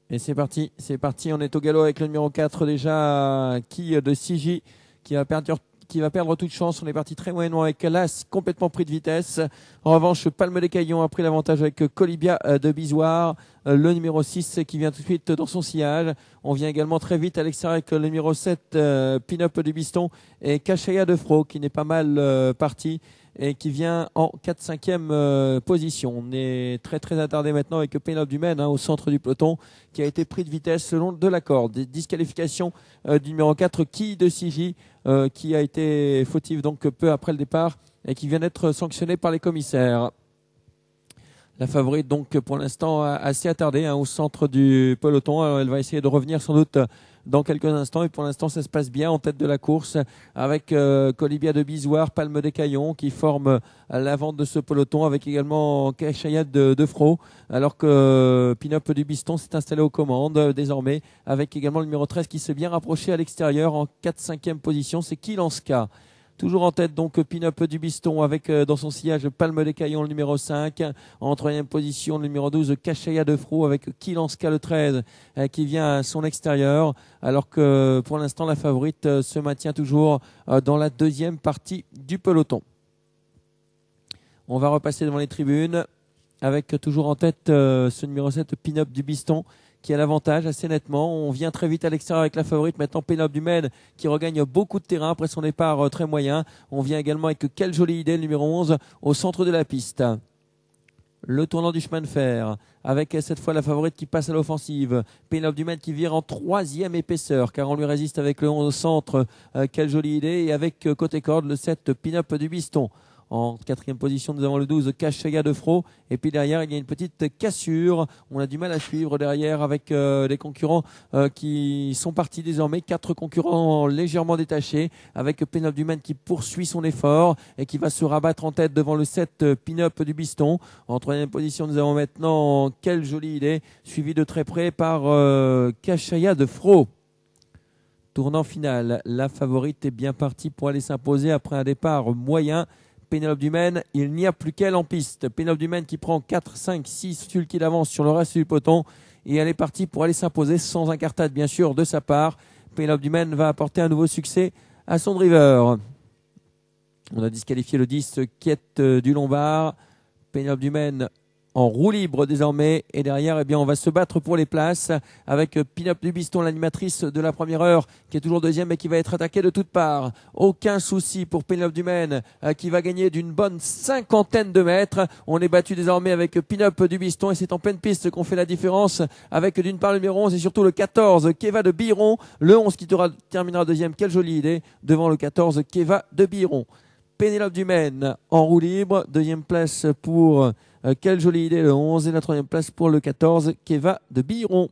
Et c'est parti, on est au galop avec le numéro 4 déjà, qui de Sigi, qui va perdre toute chance. On est parti très moyennement avec Las, complètement pris de vitesse. En revanche, Palme des Caillons a pris l'avantage avec Colibia de Bisoire, le numéro 6 qui vient tout de suite dans son sillage. On vient également très vite à l'extérieur avec le numéro 7, Pin-Up du Biston, et Cachaya de Fro qui n'est pas mal parti et qui vient en 4-5e position. On est très très attardé maintenant avec Pénélope du Maine au centre du peloton qui a été pris de vitesse le long de la corde. Disqualification du numéro 4 qui de Sigi qui a été fautif donc peu après le départ et qui vient d'être sanctionné par les commissaires. La favorite donc pour l'instant assez attardée au centre du peloton. Alors, elle va essayer de revenir sans doute dans quelques instants et pour l'instant ça se passe bien en tête de la course avec Colibia de Bisoire, Palme des Caillons qui forment l'avant de ce peloton avec également Cachayat de Fro alors que Pin-Up du Biston s'est installé aux commandes désormais avec également le numéro 13 qui s'est bien rapproché à l'extérieur en 4-5e position, c'est Kilanska. Toujours en tête donc Pin-Up du Biston avec dans son sillage Palme des Caillons le numéro 5. En 3e position le numéro 12 Cachaya de Fro avec Kilanska le 13 qui vient à son extérieur. Alors que pour l'instant la favorite se maintient toujours dans la 2e partie du peloton. On va repasser devant les tribunes avec toujours en tête ce numéro 7 Pin-Up du Biston qui a l'avantage assez nettement. On vient très vite à l'extérieur avec la favorite. Maintenant, Pénélope du Maine qui regagne beaucoup de terrain après son départ très moyen. On vient également avec Quelle jolie idée, le numéro 11, au centre de la piste. Le tournant du chemin de fer avec cette fois la favorite qui passe à l'offensive. Pénélope du Maine qui vire en 3e épaisseur car on lui résiste avec le 11 au centre. Quelle jolie idée. Et avec côté corde le 7 Pin-Up du Biston. En 4e position, nous avons le 12 Cachaya de Fro. Et puis derrière, il y a une petite cassure. On a du mal à suivre derrière avec les concurrents qui sont partis désormais. 4 concurrents légèrement détachés avec Pénélope du Maine qui poursuit son effort et qui va se rabattre en tête devant le 7 Pin-Up du Biston. En 3e position, nous avons maintenant Quelle jolie idée, suivi de très près par Cachaya de Fro. Tournant final, la favorite est bien partie pour aller s'imposer après un départ moyen. Pénélope du Maine, il n'y a plus qu'elle en piste. Pénélope du Maine qui prend 4, 5, 6 sulky d'avance sur le reste du peloton et elle est partie pour aller s'imposer sans incartade bien sûr de sa part. Pénélope du Maine va apporter un nouveau succès à son driver. On a disqualifié le 10 Quête du Lombard. Pénélope du Maine en roue libre désormais et derrière on va se battre pour les places avec Pin-Up du Biston, l'animatrice de la première heure qui est toujours 2e et qui va être attaquée de toutes parts. Aucun souci pour Pénélope du Maine qui va gagner d'une bonne 50aine de mètres. On est battu désormais avec Pin-Up du Biston et c'est en pleine piste qu'on fait la différence avec d'une part le numéro 11 et surtout le 14 Keva de Biron, le 11 qui terminera 2e, quelle jolie idée, devant le 14 Keva de Biron. Pénélope du Maine en roue libre, 2e place pour Quelle jolie idée le 11 et la 3e place pour le 14 Keva de Biron.